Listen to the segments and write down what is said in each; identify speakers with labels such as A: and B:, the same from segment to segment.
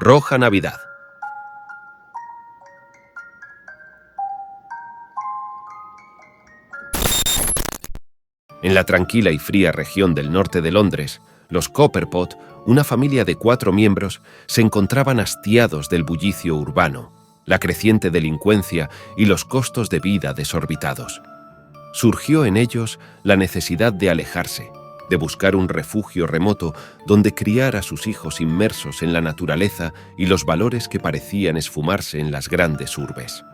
A: Roja Navidad. En la tranquila y fría región del norte de Londres, los Copperpot, una familia de 4 miembros, se encontraban hastiados del bullicio urbano, la creciente delincuencia y los costos de vida desorbitados. Surgió en ellos la necesidad de alejarse, de buscar un refugio remoto donde criar a sus hijos inmersos en la naturaleza y los valores que parecían esfumarse en las grandes urbes.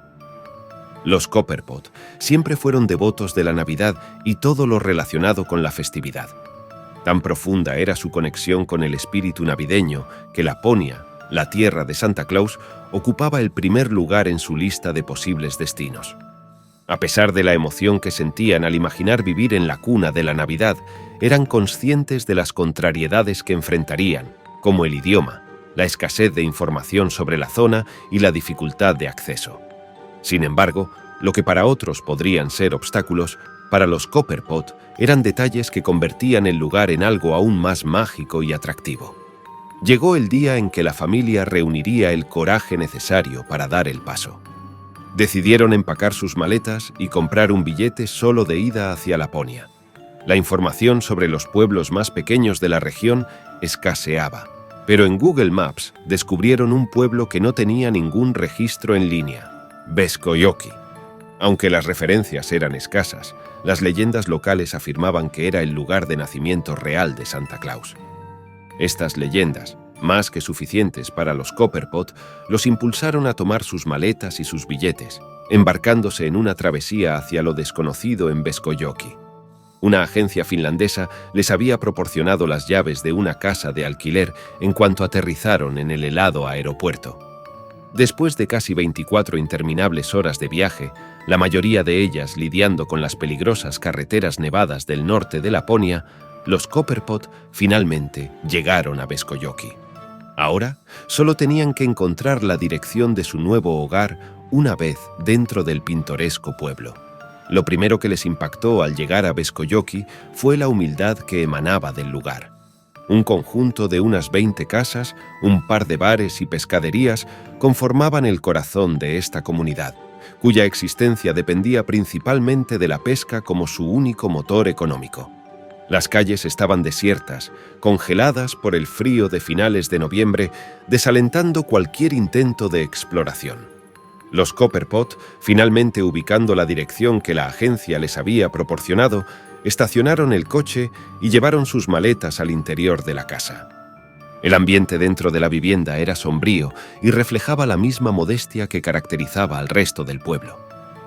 A: Los Copperpot siempre fueron devotos de la Navidad y todo lo relacionado con la festividad. Tan profunda era su conexión con el espíritu navideño que Laponia, la tierra de Santa Claus, ocupaba el primer lugar en su lista de posibles destinos. A pesar de la emoción que sentían al imaginar vivir en la cuna de la Navidad, eran conscientes de las contrariedades que enfrentarían, como el idioma, la escasez de información sobre la zona y la dificultad de acceso. Sin embargo, lo que para otros podrían ser obstáculos, para los Copperpot eran detalles que convertían el lugar en algo aún más mágico y atractivo. Llegó el día en que la familia reuniría el coraje necesario para dar el paso. Decidieron empacar sus maletas y comprar un billete solo de ida hacia Laponia. La información sobre los pueblos más pequeños de la región escaseaba, pero en Google Maps descubrieron un pueblo que no tenía ningún registro en línea: Beskoyoki. Aunque las referencias eran escasas, las leyendas locales afirmaban que era el lugar de nacimiento real de Santa Claus. Estas leyendas, más que suficientes para los Copperpot, los impulsaron a tomar sus maletas y sus billetes, embarcándose en una travesía hacia lo desconocido en Beskoyoki. Una agencia finlandesa les había proporcionado las llaves de una casa de alquiler en cuanto aterrizaron en el helado aeropuerto. Después de casi 24 interminables horas de viaje, la mayoría de ellas lidiando con las peligrosas carreteras nevadas del norte de Laponia, los Copperpot finalmente llegaron a Beskoyoki. Ahora solo tenían que encontrar la dirección de su nuevo hogar una vez dentro del pintoresco pueblo. Lo primero que les impactó al llegar a Beskoyoki fue la humildad que emanaba del lugar. Un conjunto de unas 20 casas, un par de bares y pescaderías conformaban el corazón de esta comunidad, cuya existencia dependía principalmente de la pesca como su único motor económico. Las calles estaban desiertas, congeladas por el frío de finales de noviembre, desalentando cualquier intento de exploración. Los Copperpot, finalmente ubicando la dirección que la agencia les había proporcionado, estacionaron el coche y llevaron sus maletas al interior de la casa. El ambiente dentro de la vivienda era sombrío y reflejaba la misma modestia que caracterizaba al resto del pueblo.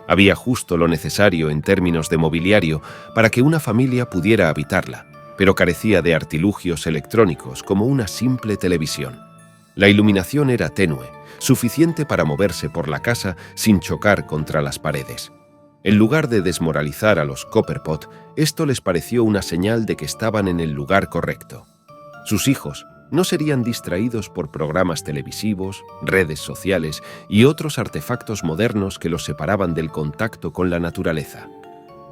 A: Había justo lo necesario en términos de mobiliario para que una familia pudiera habitarla, pero carecía de artilugios electrónicos como una simple televisión. La iluminación era tenue, suficiente para moverse por la casa sin chocar contra las paredes. En lugar de desmoralizar a los Copperpot, esto les pareció una señal de que estaban en el lugar correcto. Sus hijos no serían distraídos por programas televisivos, redes sociales y otros artefactos modernos que los separaban del contacto con la naturaleza.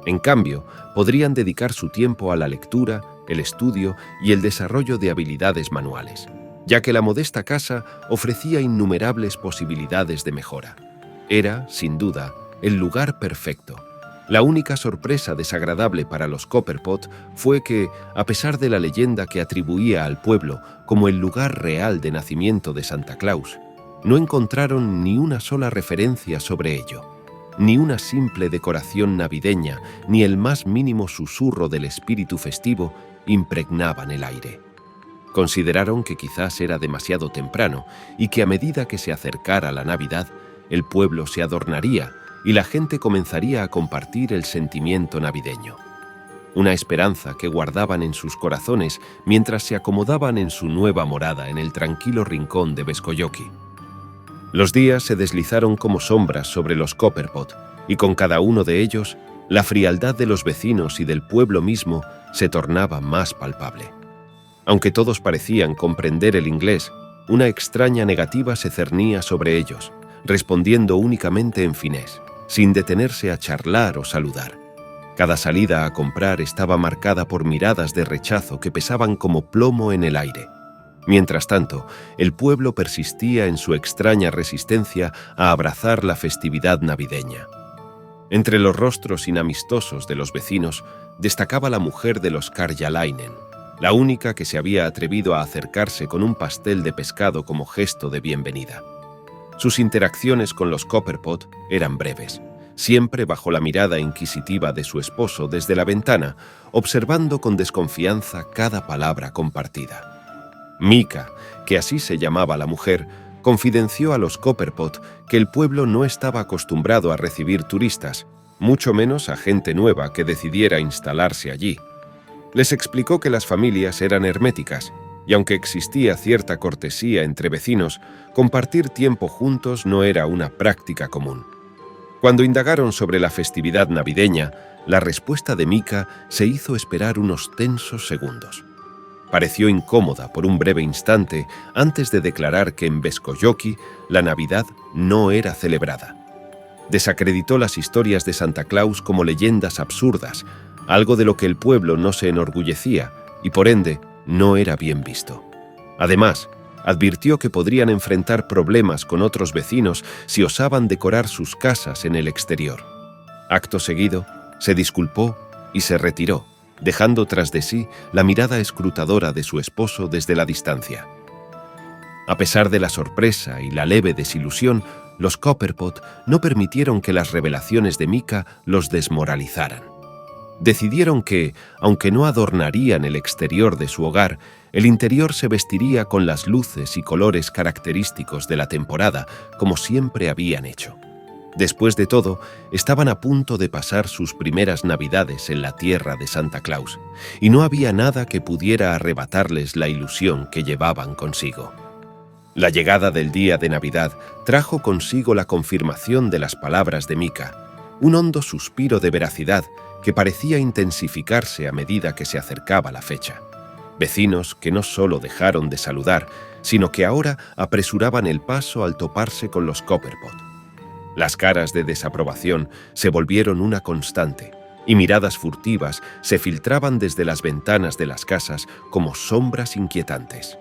A: En cambio, podrían dedicar su tiempo a la lectura, el estudio y el desarrollo de habilidades manuales, ya que la modesta casa ofrecía innumerables posibilidades de mejora. Era, sin duda, el lugar perfecto. La única sorpresa desagradable para los Copperpot fue que, a pesar de la leyenda que atribuía al pueblo como el lugar real de nacimiento de Santa Claus, no encontraron ni una sola referencia sobre ello, ni una simple decoración navideña, ni el más mínimo susurro del espíritu festivo impregnaban el aire. Consideraron que quizás era demasiado temprano y que a medida que se acercara la Navidad, el pueblo se adornaría y la gente comenzaría a compartir el sentimiento navideño. Una esperanza que guardaban en sus corazones mientras se acomodaban en su nueva morada en el tranquilo rincón de Beskoyoki. Los días se deslizaron como sombras sobre los Copperpot, y con cada uno de ellos, la frialdad de los vecinos y del pueblo mismo se tornaba más palpable. Aunque todos parecían comprender el inglés, una extraña negativa se cernía sobre ellos, respondiendo únicamente en finés, sin detenerse a charlar o saludar. Cada salida a comprar estaba marcada por miradas de rechazo que pesaban como plomo en el aire. Mientras tanto, el pueblo persistía en su extraña resistencia a abrazar la festividad navideña. Entre los rostros inamistosos de los vecinos destacaba la mujer de los Karjalainen, la única que se había atrevido a acercarse con un pastel de pescado como gesto de bienvenida. Sus interacciones con los Copperpot eran breves, siempre bajo la mirada inquisitiva de su esposo desde la ventana, observando con desconfianza cada palabra compartida. Mika, que así se llamaba la mujer, confidenció a los Copperpot que el pueblo no estaba acostumbrado a recibir turistas, mucho menos a gente nueva que decidiera instalarse allí. Les explicó que las familias eran herméticas, y aunque existía cierta cortesía entre vecinos, compartir tiempo juntos no era una práctica común. Cuando indagaron sobre la festividad navideña, la respuesta de Mika se hizo esperar unos tensos segundos. Pareció incómoda por un breve instante antes de declarar que en Beskojoki la Navidad no era celebrada. Desacreditó las historias de Santa Claus como leyendas absurdas, algo de lo que el pueblo no se enorgullecía y por ende no era bien visto. Además, advirtió que podrían enfrentar problemas con otros vecinos si osaban decorar sus casas en el exterior. Acto seguido, se disculpó y se retiró, dejando tras de sí la mirada escrutadora de su esposo desde la distancia. A pesar de la sorpresa y la leve desilusión, los Copperpot no permitieron que las revelaciones de Mika los desmoralizaran. Decidieron que, aunque no adornarían el exterior de su hogar, el interior se vestiría con las luces y colores característicos de la temporada, como siempre habían hecho. Después de todo, estaban a punto de pasar sus primeras Navidades en la tierra de Santa Claus, y no había nada que pudiera arrebatarles la ilusión que llevaban consigo. La llegada del día de Navidad trajo consigo la confirmación de las palabras de Mika, un hondo suspiro de veracidad que parecía intensificarse a medida que se acercaba la fecha. Vecinos que no solo dejaron de saludar, sino que ahora apresuraban el paso al toparse con los Copperpot. Las caras de desaprobación se volvieron una constante, y miradas furtivas se filtraban desde las ventanas de las casas como sombras inquietantes.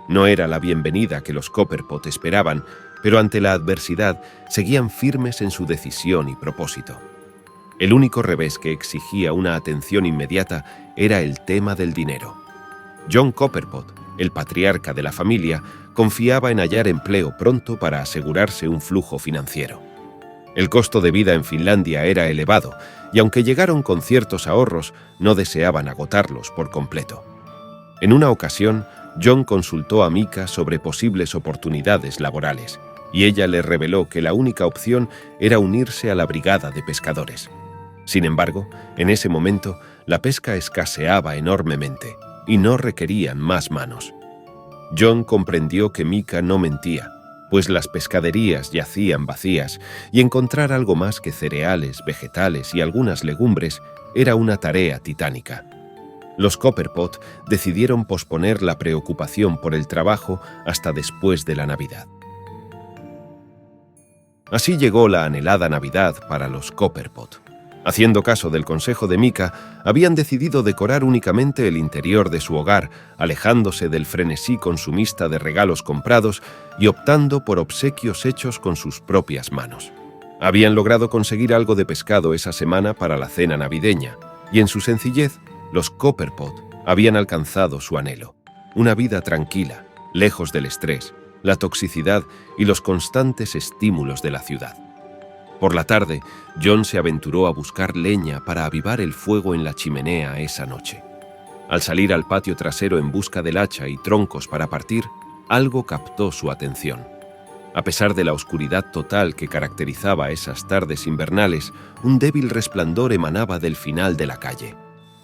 A: No era la bienvenida que los Copperpot esperaban, pero ante la adversidad seguían firmes en su decisión y propósito. El único revés que exigía una atención inmediata era el tema del dinero. John Copperpot, el patriarca de la familia, confiaba en hallar empleo pronto para asegurarse un flujo financiero. El costo de vida en Finlandia era elevado, y aunque llegaron con ciertos ahorros, no deseaban agotarlos por completo. En una ocasión, John consultó a Mika sobre posibles oportunidades laborales, y ella le reveló que la única opción era unirse a la brigada de pescadores. Sin embargo, en ese momento, la pesca escaseaba enormemente, y no requerían más manos. John comprendió que Mika no mentía, pues las pescaderías yacían vacías y encontrar algo más que cereales, vegetales y algunas legumbres era una tarea titánica. Los Copperpot decidieron posponer la preocupación por el trabajo hasta después de la Navidad. Así llegó la anhelada Navidad para los Copperpot. Haciendo caso del consejo de Mika, habían decidido decorar únicamente el interior de su hogar, alejándose del frenesí consumista de regalos comprados y optando por obsequios hechos con sus propias manos. Habían logrado conseguir algo de pescado esa semana para la cena navideña, y en su sencillez, los Copperpot habían alcanzado su anhelo: una vida tranquila, lejos del estrés, la toxicidad y los constantes estímulos de la ciudad. Por la tarde, John se aventuró a buscar leña para avivar el fuego en la chimenea esa noche. Al salir al patio trasero en busca del hacha y troncos para partir, algo captó su atención. A pesar de la oscuridad total que caracterizaba esas tardes invernales, un débil resplandor emanaba del final de la calle.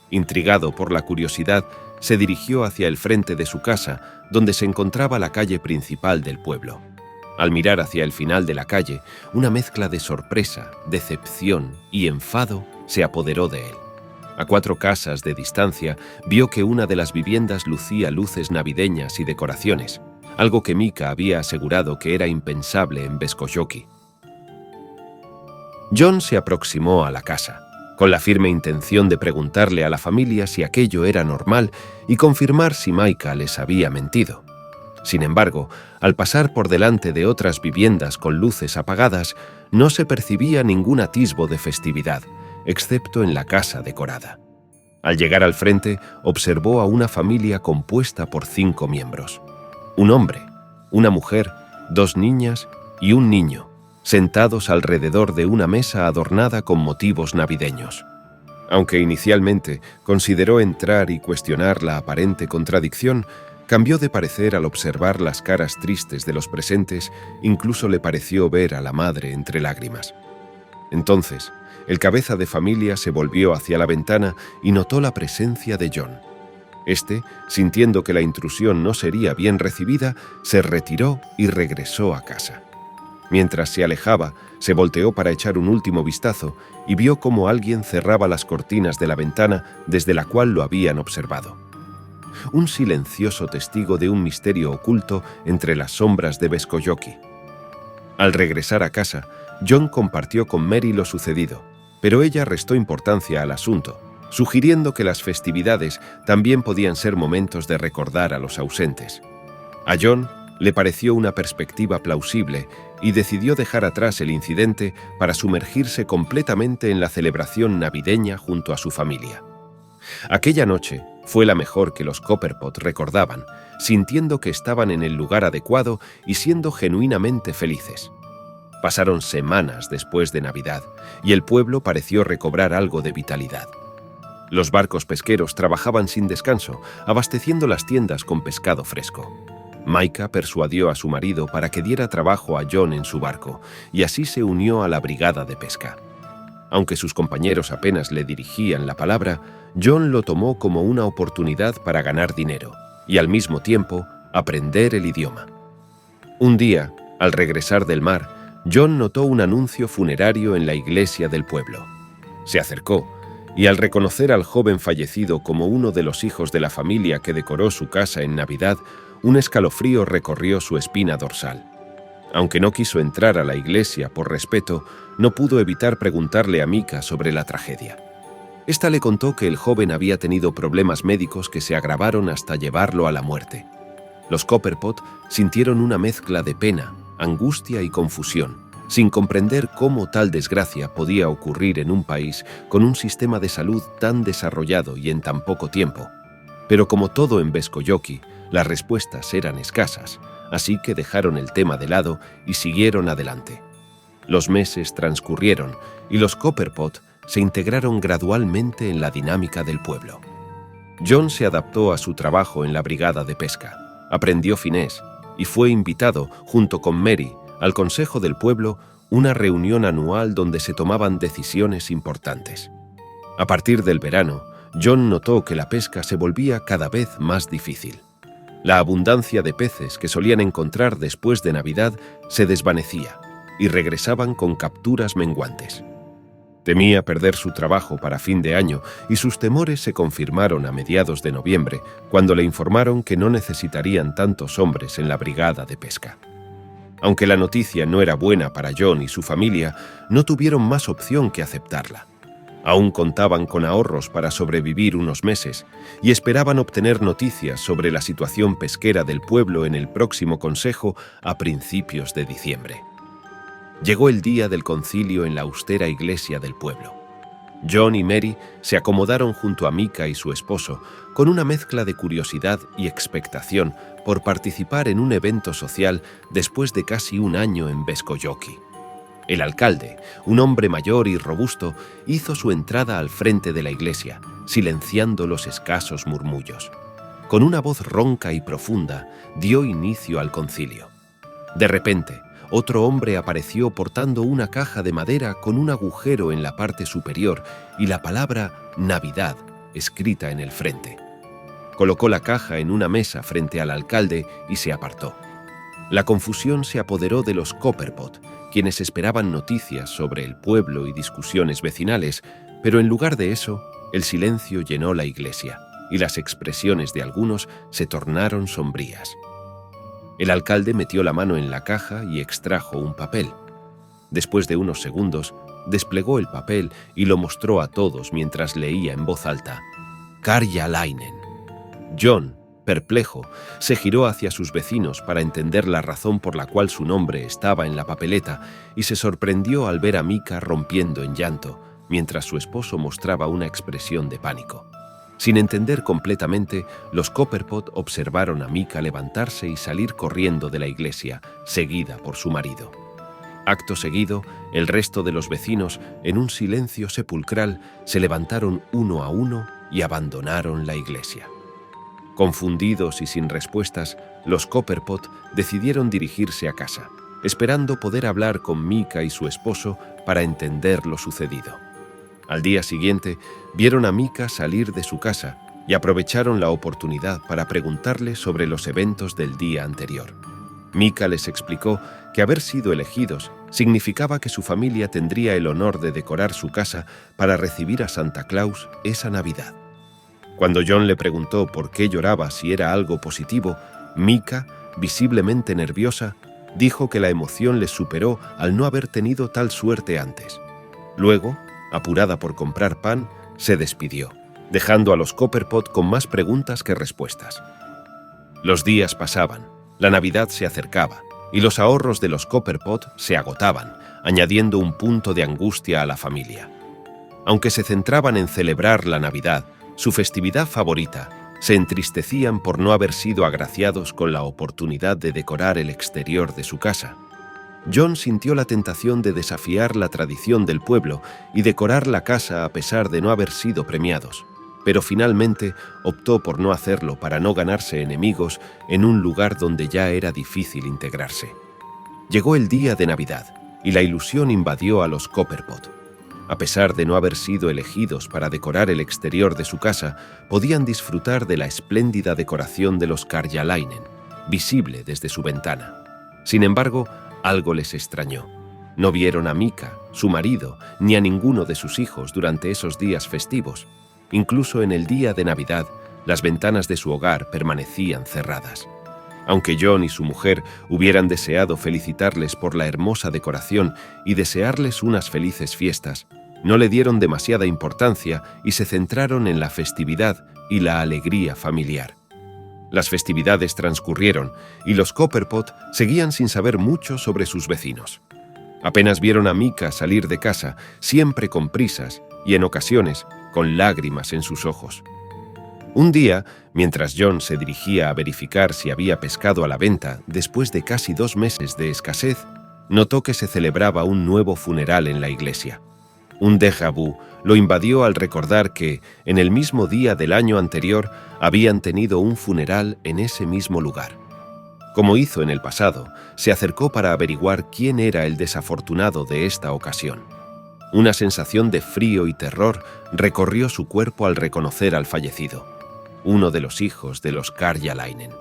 A: Intrigado por la curiosidad, se dirigió hacia el frente de su casa, donde se encontraba la calle principal del pueblo. Al mirar hacia el final de la calle, una mezcla de sorpresa, decepción y enfado se apoderó de él. A 4 casas de distancia, vio que una de las viviendas lucía luces navideñas y decoraciones, algo que Mika había asegurado que era impensable en Beskojoki. John se aproximó a la casa. con la firme intención de preguntarle a la familia si aquello era normal y confirmar si Micah les había mentido. Sin embargo, al pasar por delante de otras viviendas con luces apagadas, no se percibía ningún atisbo de festividad, excepto en la casa decorada. Al llegar al frente, observó a una familia compuesta por 5 miembros. Un hombre, una mujer, 2 niñas y un niño, sentados alrededor de una mesa adornada con motivos navideños. Aunque inicialmente consideró entrar y cuestionar la aparente contradicción, cambió de parecer al observar las caras tristes de los presentes, incluso le pareció ver a la madre entre lágrimas. Entonces, el cabeza de familia se volvió hacia la ventana y notó la presencia de John. Este, sintiendo que la intrusión no sería bien recibida, se retiró y regresó a casa. Mientras se alejaba, se volteó para echar un último vistazo y vio cómo alguien cerraba las cortinas de la ventana desde la cual lo habían observado. Un silencioso testigo de un misterio oculto entre las sombras de Beskoyoki. Al regresar a casa, John compartió con Mary lo sucedido, pero ella restó importancia al asunto, sugiriendo que las festividades también podían ser momentos de recordar a los ausentes. A John le pareció una perspectiva plausible y decidió dejar atrás el incidente para sumergirse completamente en la celebración navideña junto a su familia. Aquella noche fue la mejor que los Copperpot recordaban, sintiendo que estaban en el lugar adecuado y siendo genuinamente felices. Pasaron semanas después de Navidad y el pueblo pareció recobrar algo de vitalidad. Los barcos pesqueros trabajaban sin descanso, abasteciendo las tiendas con pescado fresco. Micah persuadió a su marido para que diera trabajo a John en su barco, y así se unió a la brigada de pesca. Aunque sus compañeros apenas le dirigían la palabra, John lo tomó como una oportunidad para ganar dinero y al mismo tiempo aprender el idioma. Un día, al regresar del mar, John notó un anuncio funerario en la iglesia del pueblo. Se acercó y al reconocer al joven fallecido como uno de los hijos de la familia que decoró su casa en Navidad, un escalofrío recorrió su espina dorsal. Aunque no quiso entrar a la iglesia por respeto, no pudo evitar preguntarle a Micah sobre la tragedia. Esta le contó que el joven había tenido problemas médicos que se agravaron hasta llevarlo a la muerte. Los Copperpot sintieron una mezcla de pena, angustia y confusión, sin comprender cómo tal desgracia podía ocurrir en un país con un sistema de salud tan desarrollado y en tan poco tiempo. Pero como todo en Beskoyoki, las respuestas eran escasas, así que dejaron el tema de lado y siguieron adelante. Los meses transcurrieron y los Copperpot se integraron gradualmente en la dinámica del pueblo. John se adaptó a su trabajo en la brigada de pesca, aprendió finés y fue invitado, junto con Mary, al Consejo del Pueblo, una reunión anual donde se tomaban decisiones importantes. A partir del verano, John notó que la pesca se volvía cada vez más difícil. La abundancia de peces que solían encontrar después de Navidad se desvanecía y regresaban con capturas menguantes. Temía perder su trabajo para fin de año y sus temores se confirmaron a mediados de noviembre, cuando le informaron que no necesitarían tantos hombres en la brigada de pesca. Aunque la noticia no era buena para John y su familia, no tuvieron más opción que aceptarla. Aún contaban con ahorros para sobrevivir unos meses y esperaban obtener noticias sobre la situación pesquera del pueblo en el próximo consejo a principios de diciembre. Llegó el día del concilio en la austera iglesia del pueblo. John y Mary se acomodaron junto a Micah y su esposo, con una mezcla de curiosidad y expectación por participar en un evento social después de casi un año en Beskoyoki. El alcalde, un hombre mayor y robusto, hizo su entrada al frente de la iglesia, silenciando los escasos murmullos. Con una voz ronca y profunda, dio inicio al concilio. De repente, otro hombre apareció portando una caja de madera con un agujero en la parte superior y la palabra Navidad escrita en el frente. Colocó la caja en una mesa frente al alcalde y se apartó. La confusión se apoderó de los Copperpot, quienes esperaban noticias sobre el pueblo y discusiones vecinales, pero en lugar de eso, el silencio llenó la iglesia y las expresiones de algunos se tornaron sombrías. El alcalde metió la mano en la caja y extrajo un papel. Después de unos segundos, desplegó el papel y lo mostró a todos mientras leía en voz alta: Karjalainen. Jon, perplejo, se giró hacia sus vecinos para entender la razón por la cual su nombre estaba en la papeleta y se sorprendió al ver a Mika rompiendo en llanto, mientras su esposo mostraba una expresión de pánico. Sin entender completamente, los Copperpot observaron a Mika levantarse y salir corriendo de la iglesia, seguida por su marido. Acto seguido, el resto de los vecinos, en un silencio sepulcral, se levantaron uno a uno y abandonaron la iglesia. Confundidos y sin respuestas, los Copperpot decidieron dirigirse a casa, esperando poder hablar con Mika y su esposo para entender lo sucedido. Al día siguiente, vieron a Mika salir de su casa y aprovecharon la oportunidad para preguntarle sobre los eventos del día anterior. Mika les explicó que haber sido elegidos significaba que su familia tendría el honor de decorar su casa para recibir a Santa Claus esa Navidad. Cuando Jon le preguntó por qué lloraba si era algo positivo, Mika, visiblemente nerviosa, dijo que la emoción les superó al no haber tenido tal suerte antes. Luego, apurada por comprar pan, se despidió, dejando a los Copperpot con más preguntas que respuestas. Los días pasaban, la Navidad se acercaba, y los ahorros de los Copperpot se agotaban, añadiendo un punto de angustia a la familia. Aunque se centraban en celebrar la Navidad, su festividad favorita, se entristecían por no haber sido agraciados con la oportunidad de decorar el exterior de su casa. Jon sintió la tentación de desafiar la tradición del pueblo y decorar la casa a pesar de no haber sido premiados, pero finalmente optó por no hacerlo para no ganarse enemigos en un lugar donde ya era difícil integrarse. Llegó el día de Navidad y la ilusión invadió a los Copperpot. A pesar de no haber sido elegidos para decorar el exterior de su casa, podían disfrutar de la espléndida decoración de los Karjalainen, visible desde su ventana. Sin embargo, algo les extrañó. No vieron a Mika, su marido, ni a ninguno de sus hijos durante esos días festivos. Incluso en el día de Navidad, las ventanas de su hogar permanecían cerradas. Aunque Jon y su mujer hubieran deseado felicitarles por la hermosa decoración y desearles unas felices fiestas, no le dieron demasiada importancia y se centraron en la festividad y la alegría familiar. Las festividades transcurrieron y los Copperpot seguían sin saber mucho sobre sus vecinos. Apenas vieron a Mika salir de casa, siempre con prisas y en ocasiones con lágrimas en sus ojos. Un día, mientras Jon se dirigía a verificar si había pescado a la venta después de casi 2 meses de escasez, notó que se celebraba un nuevo funeral en la iglesia. Un déjà vu lo invadió al recordar que, en el mismo día del año anterior, habían tenido un funeral en ese mismo lugar. Como hizo en el pasado, se acercó para averiguar quién era el desafortunado de esta ocasión. Una sensación de frío y terror recorrió su cuerpo al reconocer al fallecido, uno de los hijos de los Karjalainen.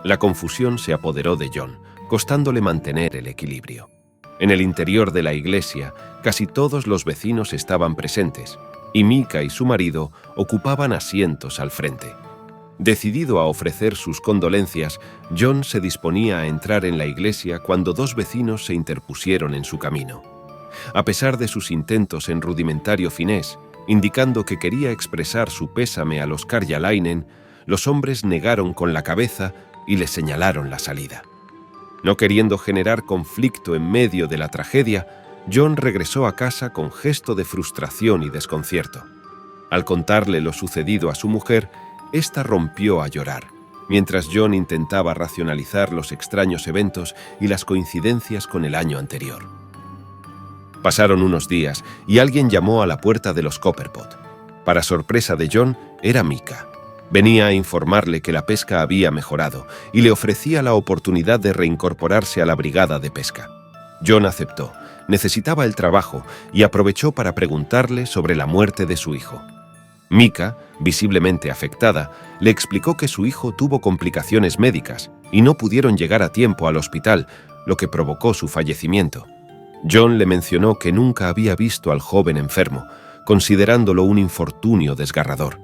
A: La confusión se apoderó de Jon, costándole mantener el equilibrio. En el interior de la iglesia, casi todos los vecinos estaban presentes, y Mika y su marido ocupaban asientos al frente. Decidido a ofrecer sus condolencias, Jon se disponía a entrar en la iglesia cuando 2 vecinos se interpusieron en su camino. A pesar de sus intentos en rudimentario finés, indicando que quería expresar su pésame a los Karjalainen, los hombres negaron con la cabeza y le señalaron la salida. No queriendo generar conflicto en medio de la tragedia, Jon regresó a casa con gesto de frustración y desconcierto. Al contarle lo sucedido a su mujer, ésta rompió a llorar, mientras Jon intentaba racionalizar los extraños eventos y las coincidencias con el año anterior. Pasaron unos días y alguien llamó a la puerta de los Copperpot. Para sorpresa de Jon, era Mika. Venía a informarle que la pesca había mejorado y le ofrecía la oportunidad de reincorporarse a la brigada de pesca. Jon aceptó, necesitaba el trabajo y aprovechó para preguntarle sobre la muerte de su hijo. Mika, visiblemente afectada, le explicó que su hijo tuvo complicaciones médicas y no pudieron llegar a tiempo al hospital, lo que provocó su fallecimiento. Jon le mencionó que nunca había visto al joven enfermo, considerándolo un infortunio desgarrador.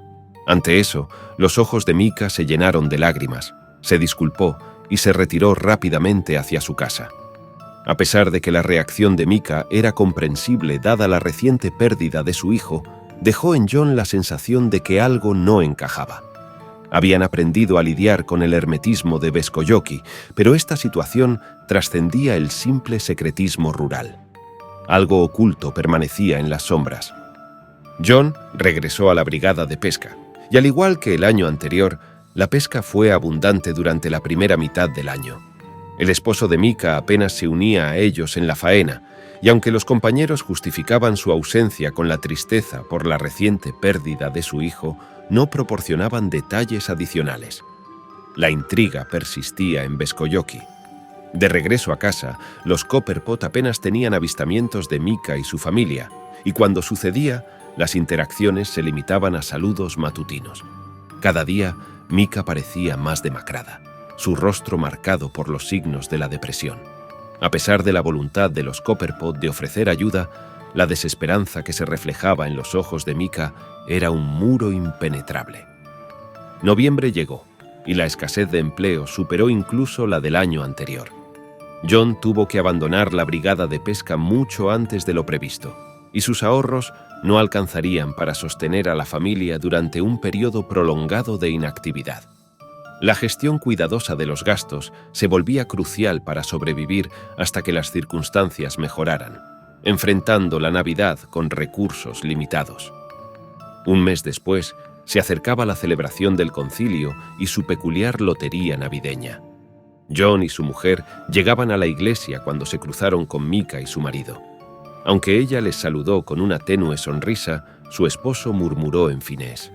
A: Ante eso, los ojos de Mika se llenaron de lágrimas, se disculpó y se retiró rápidamente hacia su casa. A pesar de que la reacción de Micah era comprensible dada la reciente pérdida de su hijo, dejó en John la sensación de que algo no encajaba. Habían aprendido a lidiar con el hermetismo de Beskoyoki, pero esta situación trascendía el simple secretismo rural. Algo oculto permanecía en las sombras. John regresó a la brigada de pesca, y al igual que el año anterior, la pesca fue abundante durante la primera mitad del año. El esposo de Micah apenas se unía a ellos en la faena, y aunque los compañeros justificaban su ausencia con la tristeza por la reciente pérdida de su hijo, no proporcionaban detalles adicionales. La intriga persistía en Beskoyoki. De regreso a casa, los Copperpot apenas tenían avistamientos de Micah y su familia, y cuando sucedía, las interacciones se limitaban a saludos matutinos. Cada día, Micah parecía más demacrada, su rostro marcado por los signos de la depresión. A pesar de la voluntad de los Copperpot de ofrecer ayuda, la desesperanza que se reflejaba en los ojos de Micah era un muro impenetrable. Noviembre llegó, y la escasez de empleo superó incluso la del año anterior. John tuvo que abandonar la brigada de pesca mucho antes de lo previsto, y sus ahorros no alcanzarían para sostener a la familia durante un periodo prolongado de inactividad. La gestión cuidadosa de los gastos se volvía crucial para sobrevivir hasta que las circunstancias mejoraran, enfrentando la Navidad con recursos limitados. Un mes después, se acercaba la celebración del concilio y su peculiar lotería navideña. John y su mujer llegaban a la iglesia cuando se cruzaron con Micah y su marido. Aunque ella les saludó con una tenue sonrisa, su esposo murmuró en finés: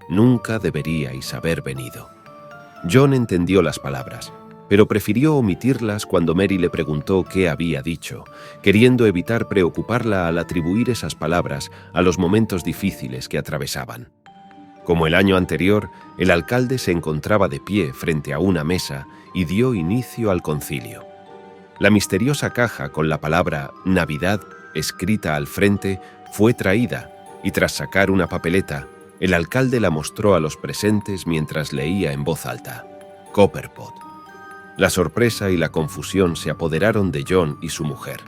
A: «Nunca deberíais haber venido». John entendió las palabras, pero prefirió omitirlas cuando Mary le preguntó qué había dicho, queriendo evitar preocuparla al atribuir esas palabras a los momentos difíciles que atravesaban. Como el año anterior, el alcalde se encontraba de pie frente a una mesa y dio inicio al concilio. La misteriosa caja con la palabra Navidad escrita al frente fue traída y tras sacar una papeleta, el alcalde la mostró a los presentes mientras leía en voz alta: Copperpot. La sorpresa y la confusión se apoderaron de John y su mujer.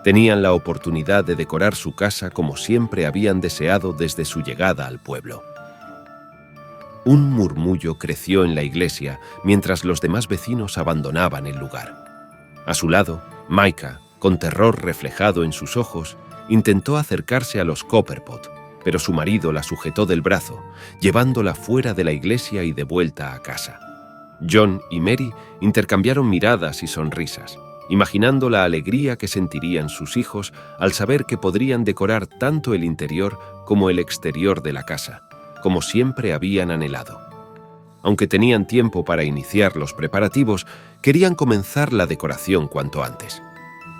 A: Tenían la oportunidad de decorar su casa como siempre habían deseado desde su llegada al pueblo. Un murmullo creció en la iglesia mientras los demás vecinos abandonaban el lugar. A su lado, Micah, con terror reflejado en sus ojos, intentó acercarse a los Copperpot, pero su marido la sujetó del brazo, llevándola fuera de la iglesia y de vuelta a casa. John y Mary intercambiaron miradas y sonrisas, imaginando la alegría que sentirían sus hijos al saber que podrían decorar tanto el interior como el exterior de la casa, como siempre habían anhelado. Aunque tenían tiempo para iniciar los preparativos, querían comenzar la decoración cuanto antes.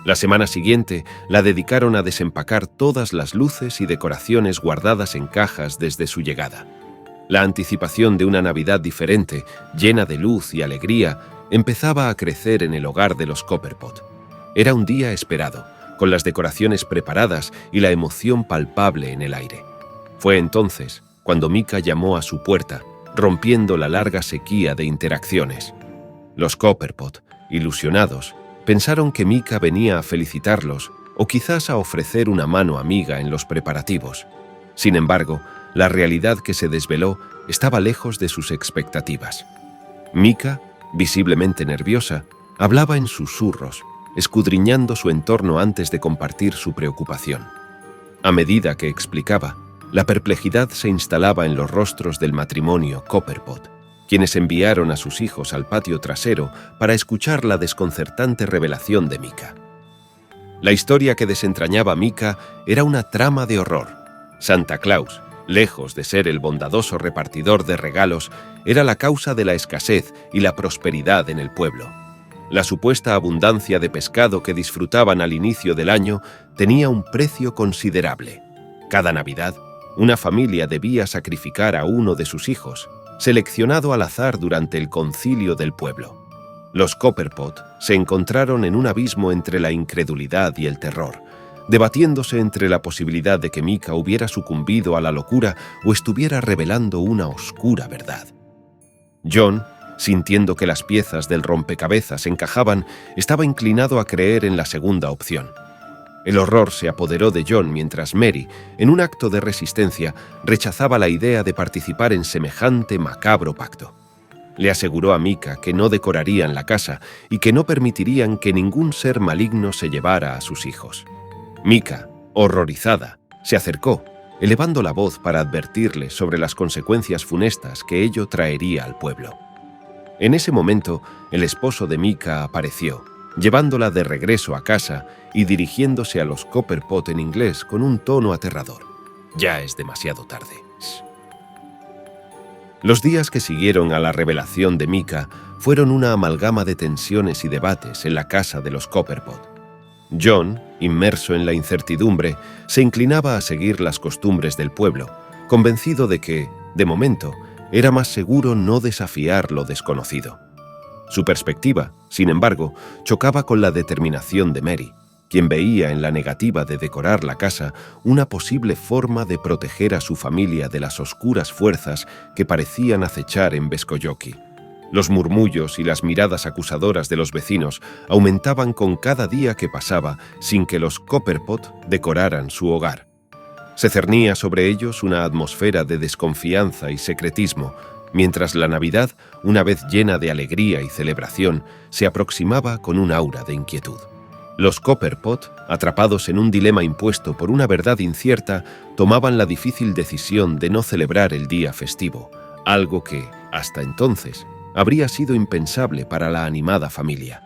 A: La semana siguiente la dedicaron a desempacar todas las luces y decoraciones guardadas en cajas desde su llegada. La anticipación de una Navidad diferente, llena de luz y alegría, empezaba a crecer en el hogar de los Copperpot. Era un día esperado, con las decoraciones preparadas y la emoción palpable en el aire. Fue entonces cuando Micah llamó a su puerta, rompiendo la larga sequía de interacciones. Los Copperpot, ilusionados, pensaron que Micah venía a felicitarlos o quizás a ofrecer una mano amiga en los preparativos. Sin embargo, la realidad que se desveló estaba lejos de sus expectativas. Micah, visiblemente nerviosa, hablaba en susurros, escudriñando su entorno antes de compartir su preocupación. A medida que explicaba, la perplejidad se instalaba en los rostros del matrimonio Copperpot, quienes enviaron a sus hijos al patio trasero para escuchar la desconcertante revelación de Micah. La historia que desentrañaba Micah era una trama de horror. Santa Claus, lejos de ser el bondadoso repartidor de regalos, era la causa de la escasez y la prosperidad en el pueblo. La supuesta abundancia de pescado que disfrutaban al inicio del año tenía un precio considerable. Cada Navidad, una familia debía sacrificar a uno de sus hijos, seleccionado al azar durante el concilio del pueblo. Los Copperpot se encontraron en un abismo entre la incredulidad y el terror, debatiéndose entre la posibilidad de que Micah hubiera sucumbido a la locura o estuviera revelando una oscura verdad. John Sintiendo que las piezas del rompecabezas encajaban, estaba inclinado a creer en la segunda opción. El horror se apoderó de John mientras Mary, en un acto de resistencia, rechazaba la idea de participar en semejante macabro pacto. Le aseguró a Micah que no decorarían la casa y que no permitirían que ningún ser maligno se llevara a sus hijos. Micah, horrorizada, se acercó, elevando la voz para advertirle sobre las consecuencias funestas que ello traería al pueblo. En ese momento, el esposo de Micah apareció, llevándola de regreso a casa y dirigiéndose a los Copperpot en inglés con un tono aterrador. «Ya es demasiado tarde». Los días que siguieron a la revelación de Micah fueron una amalgama de tensiones y debates en la casa de los Copperpot. John, inmerso en la incertidumbre, se inclinaba a seguir las costumbres del pueblo, convencido de que, de momento, era más seguro no desafiar lo desconocido. Su perspectiva, sin embargo, chocaba con la determinación de Mary, quien veía en la negativa de decorar la casa una posible forma de proteger a su familia de las oscuras fuerzas que parecían acechar en Beskoyoki. Los murmullos y las miradas acusadoras de los vecinos aumentaban con cada día que pasaba sin que los Copperpot decoraran su hogar. Se cernía sobre ellos una atmósfera de desconfianza y secretismo, mientras la Navidad, una vez llena de alegría y celebración, se aproximaba con un aura de inquietud. Los Copperpot, atrapados en un dilema impuesto por una verdad incierta, tomaban la difícil decisión de no celebrar el día festivo, algo que, hasta entonces, habría sido impensable para la animada familia.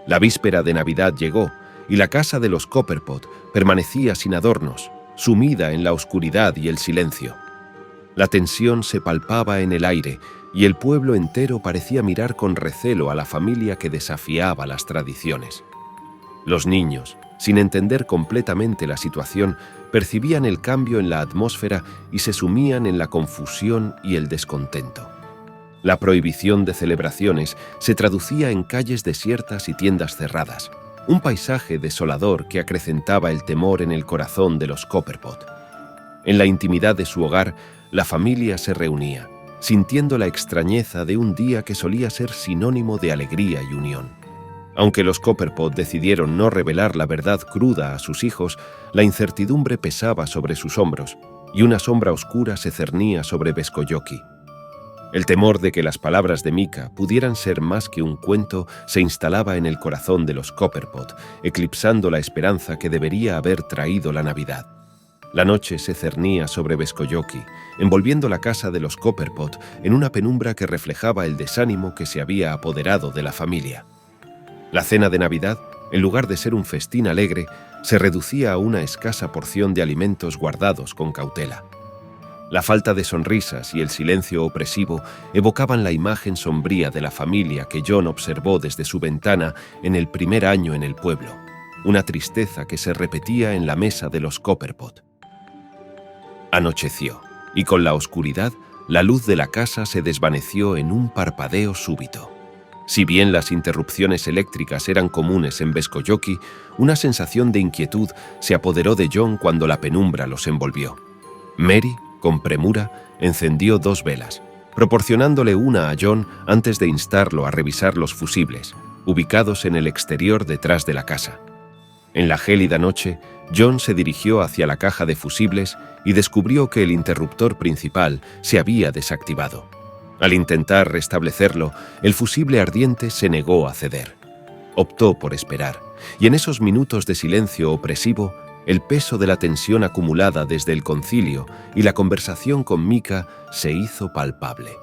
A: La víspera de Navidad llegó y la casa de los Copperpot permanecía sin adornos, sumida en la oscuridad y el silencio. La tensión se palpaba en el aire y el pueblo entero parecía mirar con recelo a la familia que desafiaba las tradiciones. Los niños, sin entender completamente la situación, percibían el cambio en la atmósfera y se sumían en la confusión y el descontento. La prohibición de celebraciones se traducía en calles desiertas y tiendas cerradas, un paisaje desolador que acrecentaba el temor en el corazón de los Copperpot. En la intimidad de su hogar, la familia se reunía, sintiendo la extrañeza de un día que solía ser sinónimo de alegría y unión. Aunque los Copperpot decidieron no revelar la verdad cruda a sus hijos, la incertidumbre pesaba sobre sus hombros y una sombra oscura se cernía sobre Beskoyoki. El temor de que las palabras de Micah pudieran ser más que un cuento se instalaba en el corazón de los Copperpot, eclipsando la esperanza que debería haber traído la Navidad. La noche se cernía sobre Beskoyoki, envolviendo la casa de los Copperpot en una penumbra que reflejaba el desánimo que se había apoderado de la familia. La cena de Navidad, en lugar de ser un festín alegre, se reducía a una escasa porción de alimentos guardados con cautela. La falta de sonrisas y el silencio opresivo evocaban la imagen sombría de la familia que John observó desde su ventana en el primer año en el pueblo, una tristeza que se repetía en la mesa de los Copperpot. Anocheció, y con la oscuridad, la luz de la casa se desvaneció en un parpadeo súbito. Si bien las interrupciones eléctricas eran comunes en Beskoyoki, una sensación de inquietud se apoderó de John cuando la penumbra los envolvió. Mary, con premura, encendió 2 velas, proporcionándole una a John antes de instarlo a revisar los fusibles, ubicados en el exterior detrás de la casa. En la gélida noche, John se dirigió hacia la caja de fusibles y descubrió que el interruptor principal se había desactivado. Al intentar restablecerlo, el fusible ardiente se negó a ceder. Optó por esperar, y en esos minutos de silencio opresivo, el peso de la tensión acumulada desde el concilio y la conversación con Micah se hizo palpable.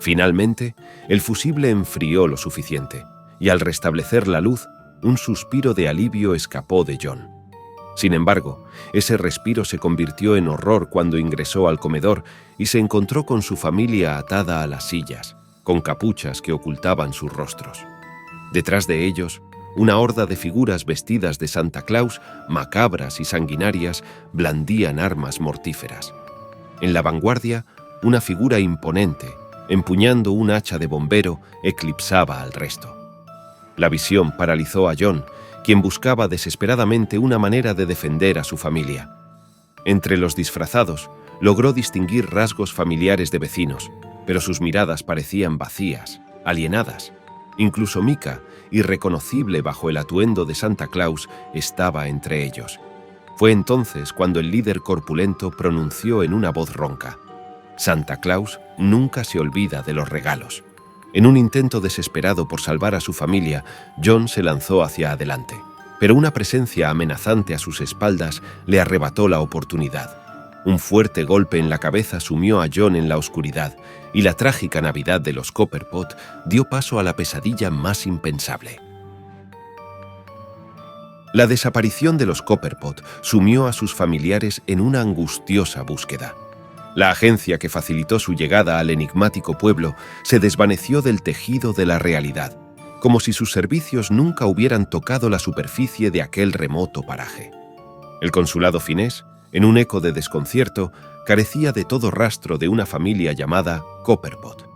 A: Finalmente, el fusible enfrió lo suficiente, y al restablecer la luz, un suspiro de alivio escapó de John. Sin embargo, ese respiro se convirtió en horror cuando ingresó al comedor y se encontró con su familia atada a las sillas, con capuchas que ocultaban sus rostros. Detrás de ellos, una horda de figuras vestidas de Santa Claus, macabras y sanguinarias, blandían armas mortíferas. En la vanguardia, una figura imponente, empuñando un hacha de bombero, eclipsaba al resto. La visión paralizó a John, quien buscaba desesperadamente una manera de defender a su familia. Entre los disfrazados, logró distinguir rasgos familiares de vecinos, pero sus miradas parecían vacías, alienadas. Incluso Mika, irreconocible bajo el atuendo de Santa Claus, estaba entre ellos. Fue entonces cuando el líder corpulento pronunció en una voz ronca: «Santa Claus nunca se olvida de los regalos». En un intento desesperado por salvar a su familia, John se lanzó hacia adelante, pero una presencia amenazante a sus espaldas le arrebató la oportunidad. Un fuerte golpe en la cabeza sumió a John en la oscuridad, y la trágica Navidad de los Copperpot dio paso a la pesadilla más impensable. La desaparición de los Copperpot sumió a sus familiares en una angustiosa búsqueda. La agencia que facilitó su llegada al enigmático pueblo se desvaneció del tejido de la realidad, como si sus servicios nunca hubieran tocado la superficie de aquel remoto paraje. El consulado finés, en un eco de desconcierto, carecía de todo rastro de una familia llamada Copperpot.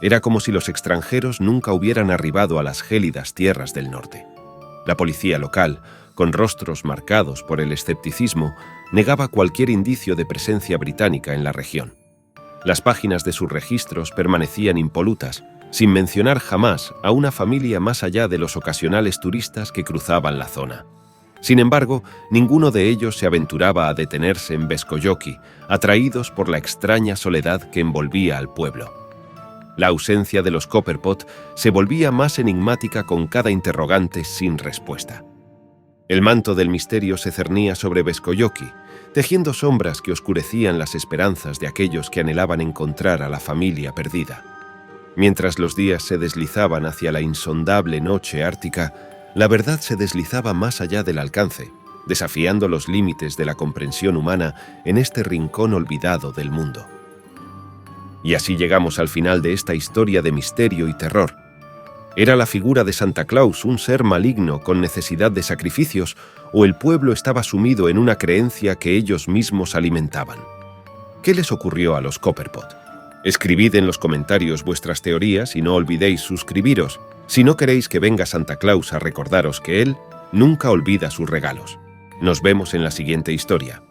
A: Era como si los extranjeros nunca hubieran arribado a las gélidas tierras del norte. La policía local, con rostros marcados por el escepticismo, negaba cualquier indicio de presencia británica en la región. Las páginas de sus registros permanecían impolutas, sin mencionar jamás a una familia más allá de los ocasionales turistas que cruzaban la zona. Sin embargo, ninguno de ellos se aventuraba a detenerse en Beskoyoki, atraídos por la extraña soledad que envolvía al pueblo. La ausencia de los Copperpot se volvía más enigmática con cada interrogante sin respuesta. El manto del misterio se cernía sobre Beskoyoki, tejiendo sombras que oscurecían las esperanzas de aquellos que anhelaban encontrar a la familia perdida. Mientras los días se deslizaban hacia la insondable noche ártica, la verdad se deslizaba más allá del alcance, desafiando los límites de la comprensión humana en este rincón olvidado del mundo. Y así llegamos al final de esta historia de misterio y terror. ¿Era la figura de Santa Claus un ser maligno con necesidad de sacrificios, o el pueblo estaba sumido en una creencia que ellos mismos alimentaban? ¿Qué les ocurrió a los Copperpot? Escribid en los comentarios vuestras teorías y no olvidéis suscribiros si no queréis que venga Santa Claus a recordaros que él nunca olvida sus regalos. Nos vemos en la siguiente historia.